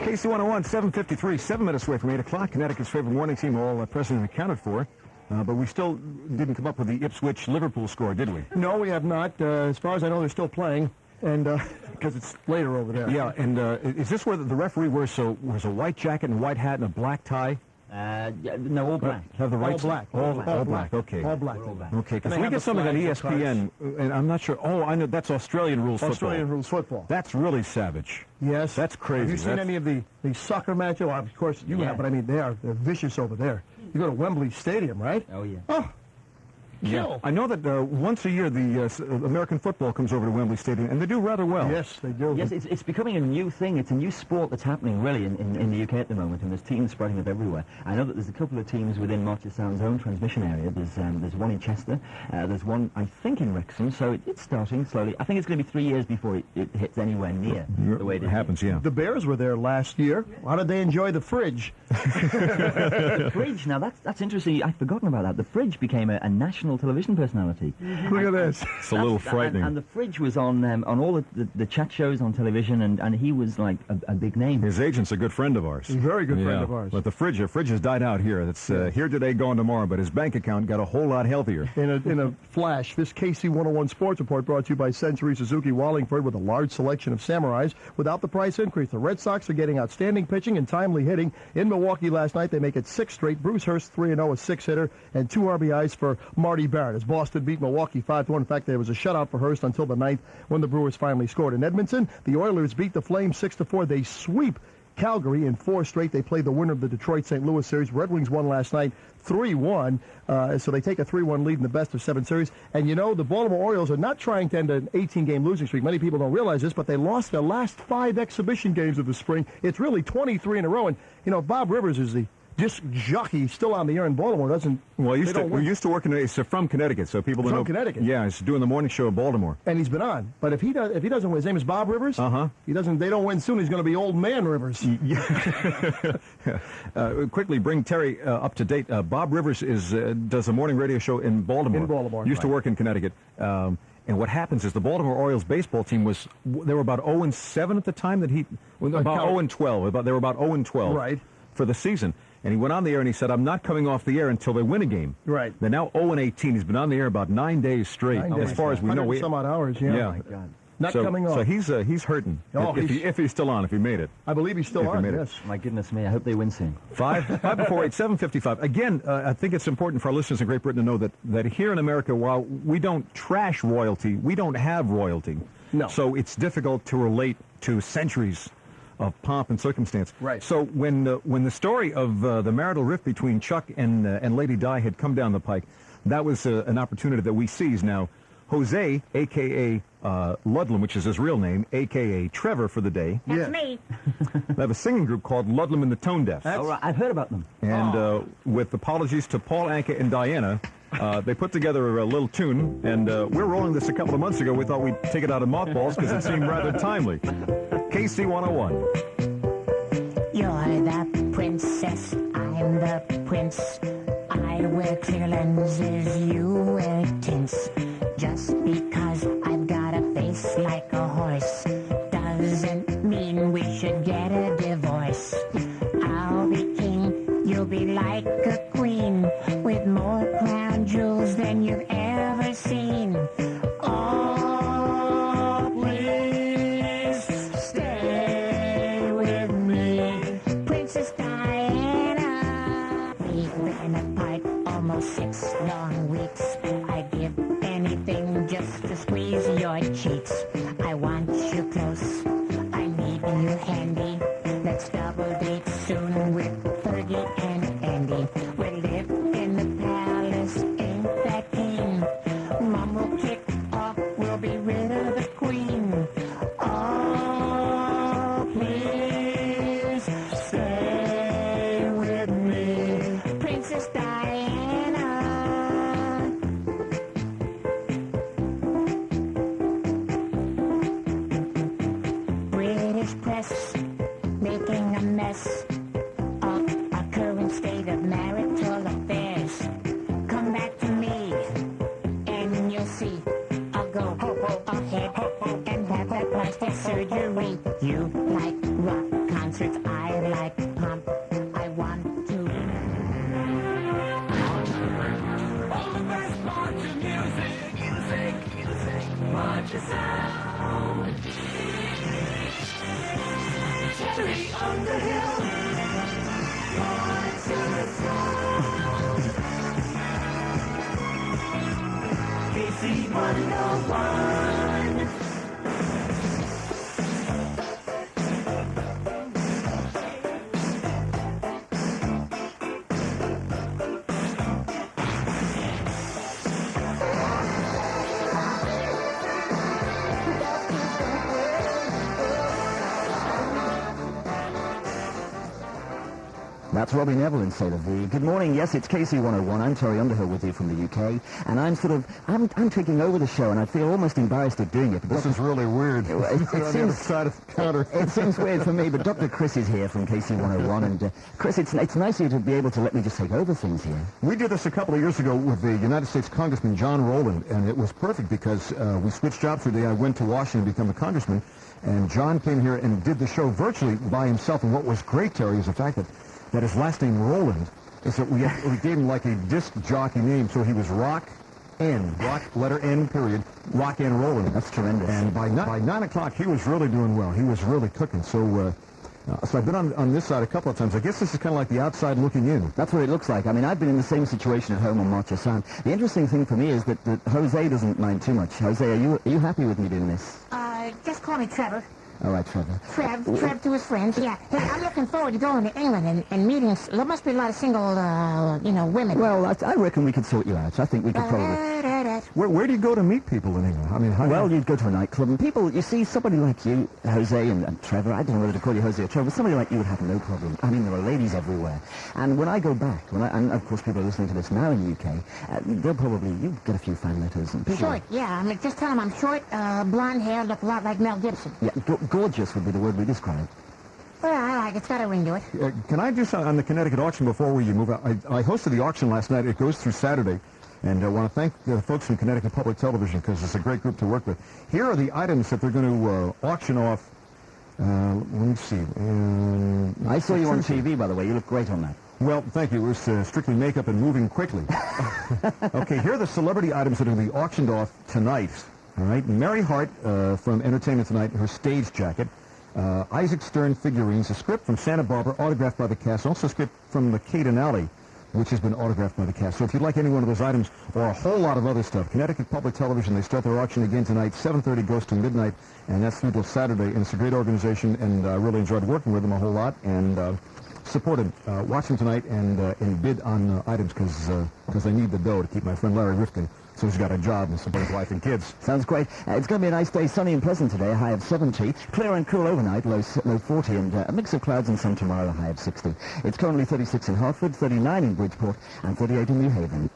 KC101, 7:53, 7 minutes away from 8 o'clock. Connecticut's favorite morning team, all present and accounted for. But we still didn't come up with the Ipswich-Liverpool score, did we? No, we have not. As far as I know, they're still playing, and because it's later over there. Yeah, and is this where the referee wears a white jacket and white hat and a black tie? No, all black. Have the right All black. All black. Okay. All black. Okay, because we get something on ESPN, and I'm not sure. Oh, I know that's Australian rules football. Australian rules football. That's really savage. Yes. That's crazy. Have you seen any of the soccer matches? Well, of course you have, but I mean, they're vicious over there. You go to Wembley Stadium, right? Oh, yeah. Oh, yeah. I know that once a year the American football comes over to Wembley Stadium, and they do rather well. Yes, they do. Yes, it's becoming a new thing. It's a new sport that's happening, really, in the UK at the moment, and there's teams spreading up everywhere. I know that there's a couple of teams within Marcher Sound's own transmission area. There's one in Chester. There's one, I think, in Wrexham, so it's starting slowly. I think it's going to be 3 years before it hits anywhere near the way it happens, yeah. The Bears were there last year. How did they enjoy the fridge? The fridge, now that's interesting. I'd forgotten about that. The fridge became a national television personality. Look at this. It's a little frightening. And the fridge was on all the chat shows on television, and he was like a big name. His agent's a good friend of ours. He's a very good friend of ours. But the fridge has died out here. It's here today, gone tomorrow, but his bank account got a whole lot healthier. In a flash, this KC101 Sports Report brought to you by Century Suzuki Wallingford with a large selection of Samurais without the price increase. The Red Sox are getting outstanding pitching and timely hitting. In Milwaukee last night, they make it 6 straight. Bruce Hurst, 3-0, a 6-hitter, and 2 RBIs for Marty Barrett as Boston beat Milwaukee 5-1. In fact, there was a shutout for Hurst until the 9th when the Brewers finally scored. In Edmonton, the Oilers beat the Flames 6-4. They sweep Calgary in 4 straight. They play the winner of the Detroit-St. Louis series. Red Wings won last night 3-1, so they take a 3-1 lead in the best-of-7 series. And you know, the Baltimore Orioles are not trying to end an 18-game losing streak. Many people don't realize this, but they lost their last 5 exhibition games of the spring. It's really 23 in a row. And, you know, Bob Rivers is the disc jockey still on the air in Baltimore. We used to work in. He's from Connecticut, so people don't know. From Connecticut. Yeah, he's doing the morning show in Baltimore. And he's been on. But if he doesn't win, his name is Bob Rivers. He doesn't. They don't win soon. He's going to be Old Man Rivers. Quickly bring Terry up to date. Bob Rivers does a morning radio show in Baltimore. In Baltimore. Used to work in Connecticut. And what happens is the Baltimore Orioles baseball team they were about 0-7 at the time that about 0-12. They were about 0-12 right for the season. And he went on the air and he said, "I'm not coming off the air until they win a game." Right. They're now 0-18. He's been on the air about 9 days straight, as far as we know. Some odd hours. Yeah. Yeah. Oh my God. Not coming off. So he's hurting. Oh, if he's still on, if he made it. I believe he's still on. Yes. My goodness me! I hope they win soon. 5 before 8, 7:55. Again, I think it's important for our listeners in Great Britain to know that here in America, while we don't trash royalty, we don't have royalty. No. So it's difficult to relate to centuries of pomp and circumstance. Right. So when the story of the marital rift between Chuck and Lady Di had come down the pike, that was an opportunity that we seized. Now, Jose, a.k.a. Ludlam, which is his real name, a.k.a. Trevor for the day. That's me. They have a singing group called Ludlam and the Tone Deaf. Oh, right. I've heard about them. And with apologies to Paul Anka and Diana, they put together a little tune, and we're rolling this a couple of months ago. We thought we'd take it out of mothballs because it seemed rather timely. KC101. You're the princess, I'm the prince. I wear clear lenses, you wear tints. Just because I've got a face like a horse doesn't mean we should get a divorce. I'll be king, you'll be like a queen, with more crown jewels than you've ever seen. Oh, please stay with me, Princess Diana. We've been apart almost 6 long weeks. I'd give anything just to squeeze your cheeks. I want you close, I need you handy. Let's double date soon with Fergie and Andy. We'll live in the palace, ain't that keen? Mom will kick off, we'll be rid of the queen. Oh, please stay with me, Princess Diana. British press making a mess of our current state of marital affairs. Come back to me, and you'll see. I'll go ahead and have that plastic surgery. You like rock concerts, I Terry Underhill, born to the sky. KC 101. That's Robbie Neville in Sailor V. Good morning. Yes, it's KC 101. I'm Terry Underhill with you from the UK, and I'm taking over the show, and I feel almost embarrassed at doing it. This is really weird. It seems side of the counter. It seems weird for me, but Dr. Chris is here from KC 101, and Chris, it's nice of you to be able to let me just take over things here. We did this a couple of years ago with the United States Congressman John Rowland, and it was perfect because we switched jobs for the day. I went to Washington to become a congressman, and John came here and did the show virtually by himself. And what was great, Terry, is the fact that his last name Rowland is that we gave him like a disc jockey name, so he was Rock letter N period, Rock N Rowland. That's tremendous. And by 9 o'clock he was really doing well. He was really cooking. So I've been on this side a couple of times. I guess this is kind of like the outside looking in. That's what it looks like. I mean, I've been in the same situation at home on March Sound. The interesting thing for me is that Jose doesn't mind too much. Jose, are you happy with me doing this? Just call me Trevor. All right, Trevor. Trev to his friends, yeah. Hey, I'm looking forward to going to England and meeting, there must be a lot of single, women. Well, I reckon we could sort you out. I think we could probably... Where do you go to meet people in England? I mean, you'd go to a nightclub, and people, you see, somebody like you, Jose and Trevor, I don't know whether to call you Jose or Trevor, but somebody like you would have no problem. I mean, there are ladies everywhere. And when I go back, and of course people are listening to this now in the UK, you'll get a few fan letters. And people short, yeah. I mean, just tell them I'm short, blonde hair, look a lot like Mel Gibson. Yeah, gorgeous would be the word we describe. Well, I like it. It's got a ring to it. Can I do something on the Connecticut auction before we move out? I hosted the auction last night. It goes through Saturday. And I want to thank the folks from Connecticut Public Television because it's a great group to work with. Here are the items that they're going to auction off. Let me see. I saw you on TV, by the way. You look great on that. Well, thank you. It was strictly makeup and moving quickly. Okay, here are the celebrity items that are going to be auctioned off tonight. All right, Mary Hart from Entertainment Tonight, her stage jacket. Isaac Stern figurines, a script from Santa Barbara, autographed by the cast. Also a script from the Caden Alley, which has been autographed by the cast. So if you'd like any one of those items or a whole lot of other stuff, Connecticut Public Television, they start their auction again tonight, 7:30 goes to midnight, and that's through till Saturday. And it's a great organization, and I really enjoyed working with them a whole lot, and supported watch them tonight and bid on items because I need the dough to keep my friend Larry Rifkin, so he's got a job and support his wife and kids. Sounds great. It's going to be a nice day, sunny and pleasant today, a high of 70. Clear and cool overnight, low 40, and a mix of clouds and sun tomorrow, a high of 60. It's currently 36 in Hartford, 39 in Bridgeport, and 38 in New Haven.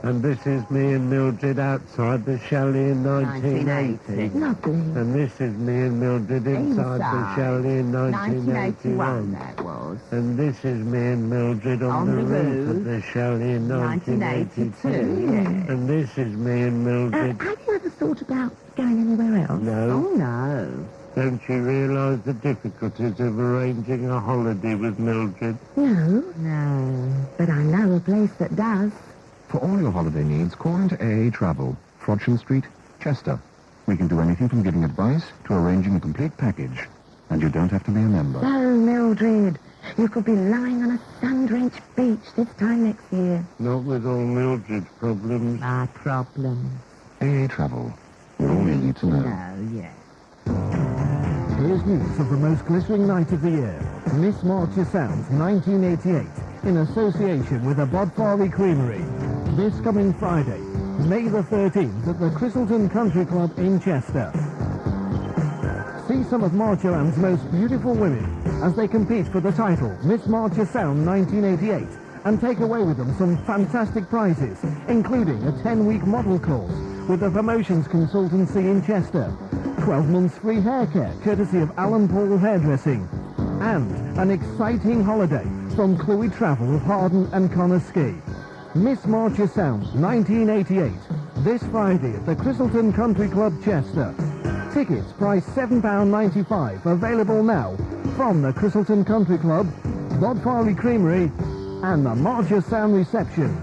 And this is me and Mildred outside the chalet in 1980. Lovely. And this is me and Mildred inside the chalet in 1981. That was. And this is me and Mildred on the roof of the chalet in 1982. Yeah. And this is me and Mildred... Have you ever thought about going anywhere else? No. Oh, no. Don't you realise the difficulties of arranging a holiday with Mildred? No. No. But I know a place that does. For all your holiday needs, call into AA Travel, Frodsham Street, Chester. We can do anything from giving advice to arranging a complete package. And you don't have to be a member. Oh, Mildred, you could be lying on a sun-drenched beach this time next year. Not with all Mildred's problems. My problems. AA Travel. We're all you need to know. No, yes. Here's news of the most glittering night of the year. Miss Marcher Sounds 1988 in association with the Bodfari Creamery. This coming Friday, May the 13th at the Christleton Country Club in Chester. See some of Marcherland's most beautiful women as they compete for the title Miss Marcher Sound 1988 and take away with them some fantastic prizes, including a 10-week model course with the promotions consultancy in Chester, 12 months free hair care courtesy of Alan Paul Hairdressing, and an exciting holiday from Clwyd Travel of Harden and Connor Ski. Miss Marcher Sound 1988, this Friday at the Christleton Country Club, Chester. Tickets priced £7.95, available now from the Christleton Country Club, Bodfari Creamery, and the Marcher Sound Reception.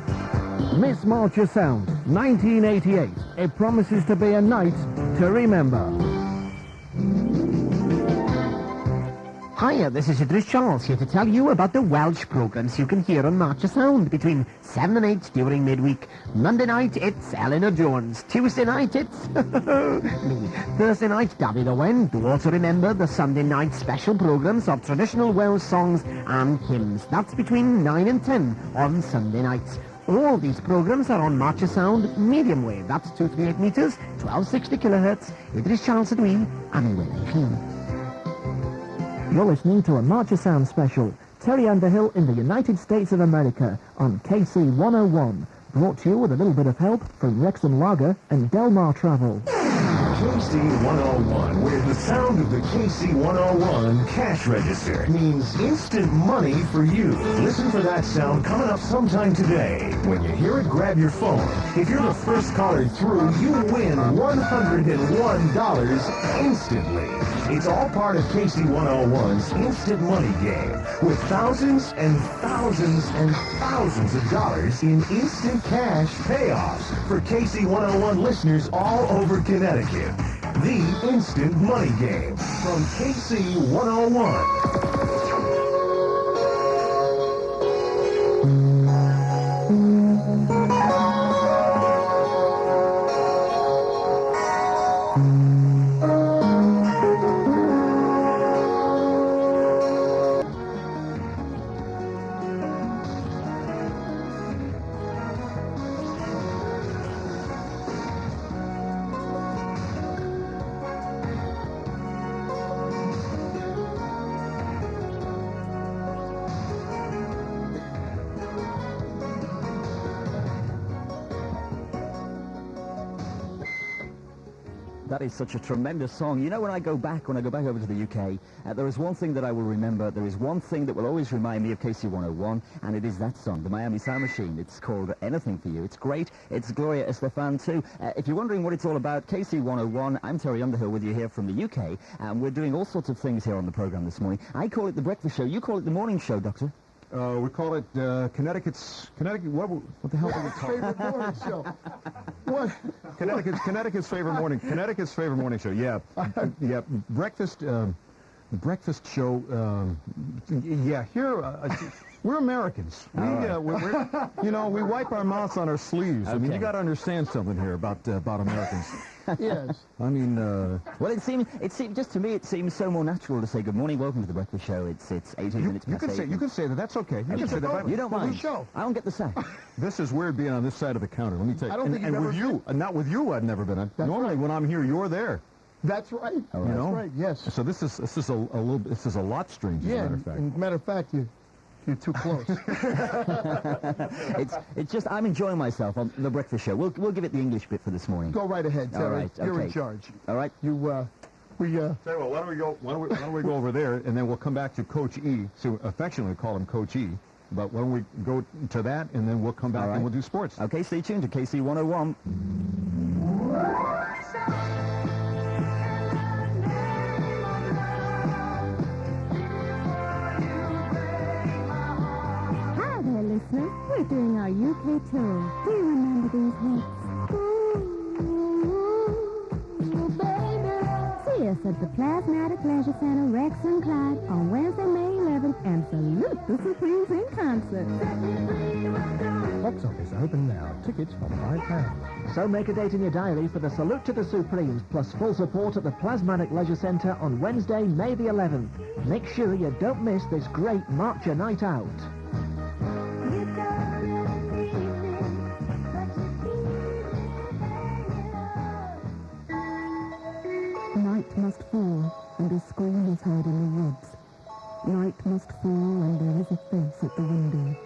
Miss Marcher Sound, 1988. It promises to be a night to remember. Hiya, this is Idris Charles here to tell you about the Welsh programmes you can hear on Marcher Sound between 7 and 8 during midweek. Monday night, it's Eleanor Jones. Tuesday night, it's me. Thursday night, Davy the Wen. Do also remember the Sunday night special programmes of traditional Welsh songs and hymns. That's between 9 and 10 on Sunday nights. All these programmes are on Marcher Sound medium wave. That's 238 metres, 1260 kilohertz. Idris Charles at we, and Willie. You're listening to a Marcher Sound special, Terry Underhill in the United States of America on KC 101, brought to you with a little bit of help from Wrexham Lager and Delmar Travel. KC 101, where the sound of the KC 101 cash register means instant money for you. Listen for that sound coming up sometime today. When you hear it, grab your phone. If you're the first caller through, you win $101 instantly. It's all part of KC 101's instant money game, with thousands and thousands and thousands of dollars in instant cash payoffs for KC 101 listeners all over Connecticut. The instant money game from KC 101. That is such a tremendous song. You know, when I go back over to the UK, there is one thing that I will remember. There is one thing that will always remind me of KC 101, and it is that song, the Miami Sound Machine. It's called Anything for You. It's great. It's Gloria Estefan too. If you're wondering what it's all about, KC 101, I'm Terry Underhill with you here from the UK, and we're doing all sorts of things here on the program this morning. I call it the breakfast show. You call it the morning show, Doctor. We call it Connecticut, what the hell do we call it? Favorite morning show. What? Connecticut's favorite morning show. Yeah. Yeah, breakfast show. Yeah, here, we're Americans. We wipe our mouths on our sleeves. I mean, you got to understand something here about Americans. Yes. I mean, well, it seems just to me it seems so more natural to say good morning, welcome to the breakfast show. It's 18 minutes past 8. You can say that. That's okay. You can say that. You don't mind. Show. I don't get the say. This is weird being on this side of the counter. Let me tell you. I don't think you've ever with you, not with you, I've never been. Normally, when I'm here, you're there. That's right. You know? That's right. Yes. So this is a lot strange. Yeah. As a matter of fact. Matter of fact, you're too close. It's just I'm enjoying myself on the breakfast show. We'll give it the English bit for this morning. Go right ahead, Terry. All right, You're okay. in charge. All right. Tell you what, why don't we go over there, and then we'll come back to Coach E. So affectionately call him Coach E. But why don't we go to that, and then we'll come back and we'll do sports. Okay, stay tuned to KC 101. Listeners, we're doing our UK tour. Do you remember these hits? Ooh, baby. See us at the Plasmatic Leisure Center, Wrexham, Clyde, on Wednesday, May 11th, and salute the Supremes in concert. Box office open now. Tickets for £5. So make a date in your diary for the Salute to the Supremes, plus full support at the Plasmatic Leisure Centre on Wednesday, May the 11th. Make sure you don't miss this great Marcher night out. Night must fall, and a scream is heard in the woods. Night must fall, and there is a face at the window.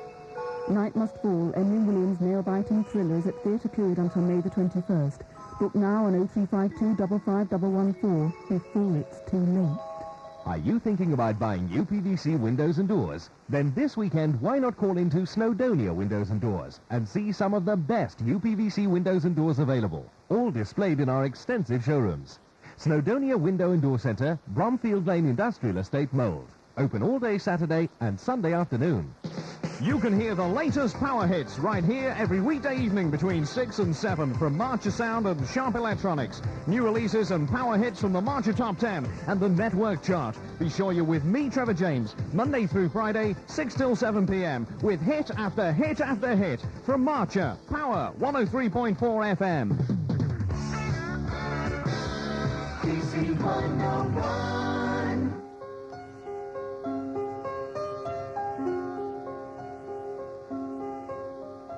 Night Must Fall, Henry Williams' nail-biting thrillers at Theatre Coed until May the 21st. Book now on 0352 55114 before it's too late. Are you thinking about buying UPVC windows and doors? Then this weekend, why not call into Snowdonia Windows and Doors and see some of the best UPVC windows and doors available, all displayed in our extensive showrooms. Snowdonia Window and Door Centre, Bromfield Lane Industrial Estate, Mould. Open all day Saturday and Sunday afternoon. You can hear the latest power hits right here every weekday evening between 6 and 7 from Marcher Sound and Sharp Electronics. New releases and power hits from the Marcher Top 10 and the Network Chart. Be sure you're with me, Trevor James, Monday through Friday, 6 till 7 p.m. with hit after hit after hit from Marcher, Power 103.4 FM. KC 101.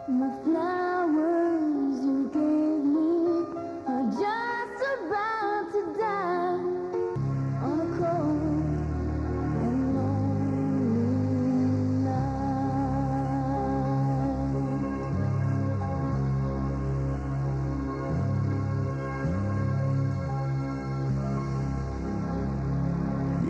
The flowers you gave me are just about to die on a cold and lonely night.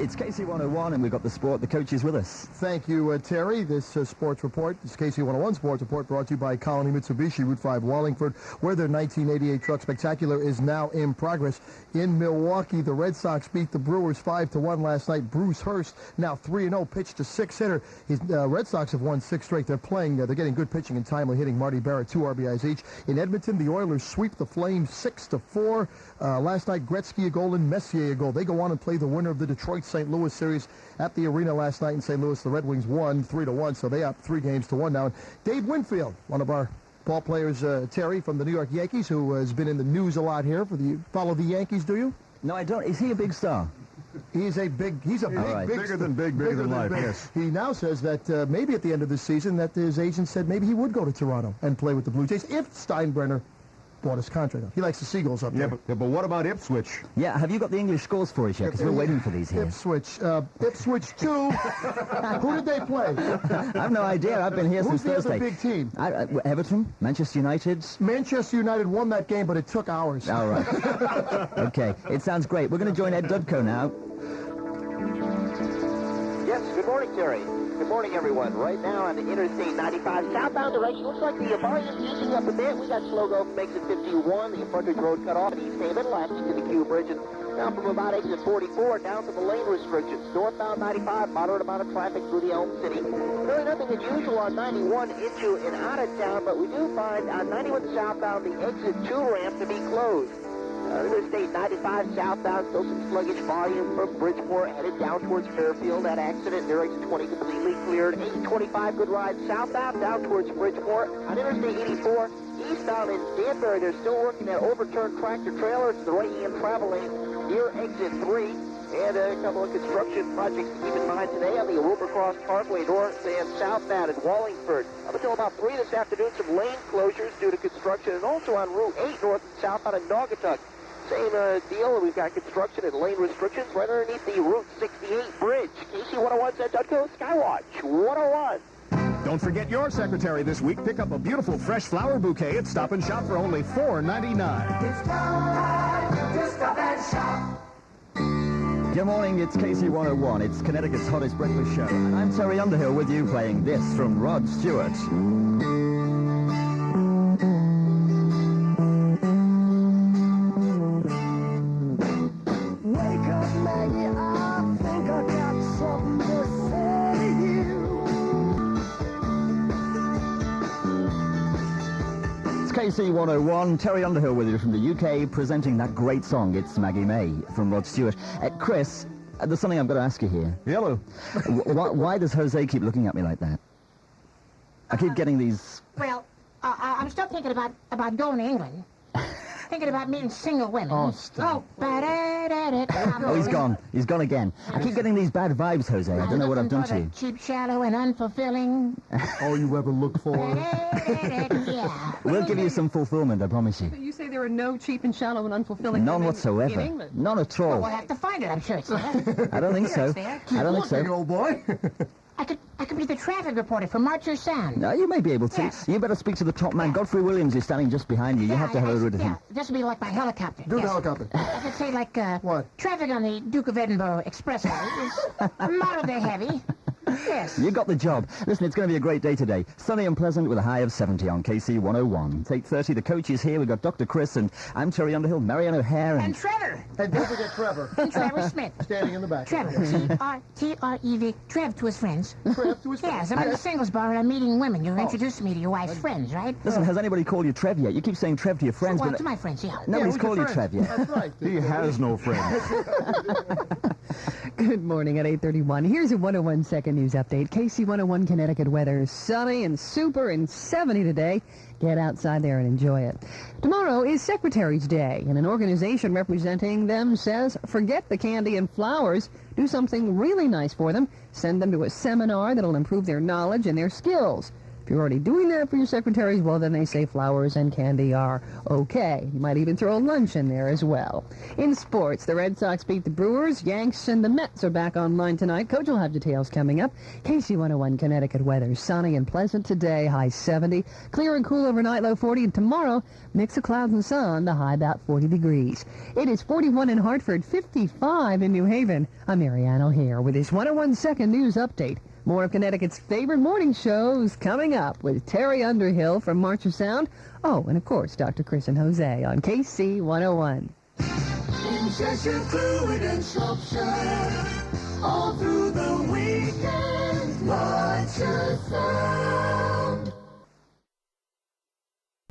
It's KC 101 and we've got the sport. The coach is with us. Thank you, Terry. This sports report, this KC 101 sports report brought to you by Colony Mitsubishi, Route 5, Wallingford, where their 1988 Truck Spectacular is now in progress. In Milwaukee, the Red Sox beat the Brewers 5-1 last night. Bruce Hurst, now 3-0, pitched a six-hitter. His Red Sox have won 6 straight. They're playing, they're getting good pitching and timely hitting. Marty Barrett, 2 RBIs each. In Edmonton, the Oilers sweep the Flames 6-4. Last night, Gretzky a goal and Messier a goal. They go on and play the winner of the Detroit-St. Louis series at the arena last night in St. Louis. The Red Wings won 3-1, so they up 3-1 now. And Dave Winfield, one of our ball players, Terry, from the New York Yankees, who has been in the news a lot here. Follow the Yankees, do you? No, I don't. Is he a big star? He's a big bigger than life, yes. He now says that maybe at the end of the season that his agent said maybe he would go to Toronto and play with the Blue Jays if Steinbrenner bought his contract. He likes the Seagulls up there. But what about Ipswich? Yeah, have you got the English scores for us yet? Because we're waiting for these here. Ipswich 2. Who did they play? I have no idea. I've been here since Thursday. Who's the other big team? Everton? Manchester United? Manchester United won that game, but it took hours. All right. Okay, it sounds great. We're going to join Ed Dudko now. Yes, good morning, Terry. Good morning, everyone. Right now on the Interstate 95 southbound direction, looks like the volume's easing up a bit. We got slow go from exit 51, the frontage road cut off at East Haven, last to the Q Bridge, and down from about exit 44 down to the lane restrictions. Northbound 95, moderate amount of traffic through the Elm City. Really nothing unusual on 91 into and out of town, but we do find on 91 southbound the exit 2 ramp to be closed. Interstate 95 southbound, still some sluggish volume from Bridgeport, headed down towards Fairfield. That accident near exit 20 completely cleared. 825, good ride southbound, down towards Bridgeport. On Interstate 84, eastbound in Danbury, they're still working that overturned tractor trailer to the right-hand travel lane near exit 3. And a couple of construction projects to keep in mind today on the Wilbercross Parkway, north and southbound in Wallingford. Up until about 3 this afternoon, some lane closures due to construction, and also on Route 8 north and southbound in Naugatuck. Same deal. We've got construction and lane restrictions right underneath the Route 68 bridge. KC 101's Ed Dudko, Skywatch 101. Don't forget your secretary this week. Pick up a beautiful fresh flower bouquet at Stop and Shop for only $4.99. It's time to stop and shop. Good morning, it's KC 101. It's Connecticut's hottest breakfast show. And I'm Terry Underhill with you playing this from Rod Stewart. KC 101, Terry Underhill with you from the UK, presenting that great song, It's Maggie May, from Rod Stewart. Chris, there's something I'm going to ask you here. Hello. Why does Jose keep looking at me like that? I keep getting these... Well, I'm still thinking about going to England. Thinking about meeting single women. Oh, stop. Oh, he's gone. He's gone again. I keep getting these bad vibes, Jose. I don't know what I've done to you. Cheap, shallow, and unfulfilling. All you ever look for. Yeah. We'll give you some fulfillment, I promise you. You say there are no cheap and shallow and unfulfilling None women whatsoever. in England? None at all. Well, we'll have to find it, I'm sure it's there. I don't think so. I don't think so. Old boy. I could be the traffic reporter for Marcher Sound. No, you may be able to. Yes. You better speak to the top man. Godfrey Williams is standing just behind you. You have to have a word with him. This will be like my helicopter. Do the helicopter. I could say like, what? Traffic on the Duke of Edinburgh Expressway is moderately heavy. Yes. You got the job. Listen, it's going to be a great day today. Sunny and pleasant with a high of 70 on KC 101. It's 8:30. The coach is here. We've got Dr. Chris, and I'm Terry Underhill, Marianne O'Hare, And Trevor. And don't forget Trevor. And Trevor Smith. Standing in the back. Trevor. T-R-E-V. Trev to his friends. Trev to his friends. Yes, I'm in the singles bar and I'm meeting women. You're introducing me to your wife's friends, right? Listen, has anybody called you Trev yet? You keep saying Trev to your friends, Well, but to my friends, yeah. nobody's who's called your you friend? Trev yet. That's right. He has no friends. Good morning at 8:31. Here's a 101 second news update. KC 101 Connecticut weather. Sunny and super and 70 today. Get outside there and enjoy it. Tomorrow is Secretary's Day, and an organization representing them says forget the candy and flowers. Do something really nice for them. Send them to a seminar that'll improve their knowledge and their skills. If you're already doing that for your secretaries, well, then they say flowers and candy are okay. You might even throw a lunch in there as well. In sports, the Red Sox beat the Brewers. Yanks and the Mets are back online tonight. Coach will have details coming up. KC 101 Connecticut weather. Sunny and pleasant today, high 70. Clear and cool overnight, low 40. And tomorrow, mix of clouds and sun, the high about 40 degrees. It is 41 in Hartford, 55 in New Haven. I'm Marianne O'Hare with this 101 second news update. More of Connecticut's favorite morning shows coming up with Terry Underhill from March of Sound. Oh, and of course, Dr. Chris and Jose on KC 101. In Cheshire, Fluid and Shropshire, all through the weekend, March of Sound.